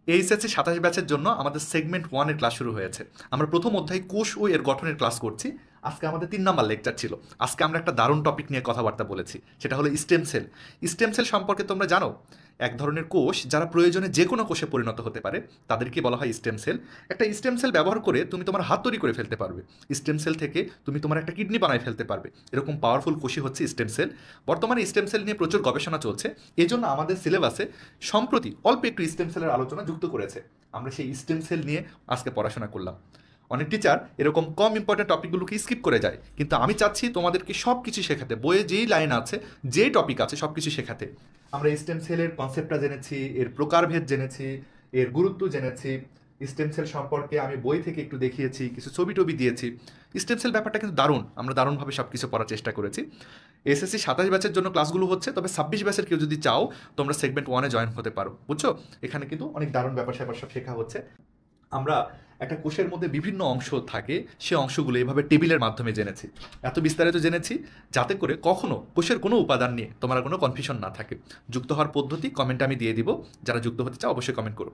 HSC 27 ব্যাচের জন্য আমাদের সেগমেন্ট 1-এর ক্লাস শুরু হয়েছে। আমরা প্রথম অধ্যায় কোষ ও এর গঠনের ক্লাস করছি। আজকে আমাদের 3 নাম্বার লেকচার ছিল। আজকে আমরা একটা দারুণ টপিক নিয়ে কথাবার্তা বলেছি, সেটা হলো স্টেম সেল। স্টেম সেল সম্পর্কে তোমরা জানো? এক ধরনের কোষ যারা প্রয়োজনে যে কোনো কোষে পরিণত হতে পারে তাদেরকে বলা হয় স্টেম সেল। একটা স্টেম সেল ব্যবহার করে তুমি তোমার হাত তৈরি করে ফেলতে পারবে। স্টেম সেল থেকে তুমি তোমার একটা কিডনি বানায় ফেলতে পারবে। এরকম পাওয়ারফুল কোষই হচ্ছে স্টেম সেল। বর্তমানে স্টেম সেল নিয়ে প্রচুর গবেষণা চলছে। এই জন্য আমাদের সিলেবাসে সম্প্রতি অল্প একটু স্টেম সেলের আলোচনা যুক্ত করেছে। আমরা সেই স্টেম সেল নিয়ে আজকে পড়াশোনা করলাম। অনেক টিচার এরকম কম ইম্পর্টেন্ট টপিকগুলোকে স্কিপ করে যায়, কিন্তু আমি চাচ্ছি তোমাদেরকে সব কিছু শেখাতে, বইয়ে যেই লাইন আছে, যেই টপিক আছে, সব কিছু শেখাতে। আমরা স্টেম সেলের কনসেপ্টটা জেনেছি, এর প্রকারভেদ জেনেছি, এর গুরুত্ব জেনেছি। স্টেম সেল সম্পর্কে আমি বই থেকে একটু দেখিয়েছি, কিছু ছবি টবি দিয়েছি। স্টেম সেল ব্যাপারটা কিন্তু দারুণ, আমরা দারুণভাবে সব কিছু পড়ার চেষ্টা করেছি। এসএসসি 27 ব্যাচের জন্য ক্লাসগুলো হচ্ছে, তবে 26 ব্যাচের কেউ যদি চাও তোমরা সেগমেন্ট 1-এ জয়েন হতে পারো, বুঝছো? এখানে কিন্তু অনেক দারুণ ব্যাপার স্যাপার সব শেখা হচ্ছে। আমরা একটা কোষের মধ্যে বিভিন্ন অংশ থাকে, সে অংশগুলো এভাবে টেবিলের মাধ্যমে জেনেছি। এত বিস্তারিত জেনেছি যাতে করে কখনো কোষের কোনো উপাদান নিয়ে তোমার কোনো কনফিউশন না থাকে। যুক্ত হওয়ার পদ্ধতি কমেন্টে আমি দিয়ে দিব। যারা যুক্ত হতে চাও অবশ্যই কমেন্ট করো।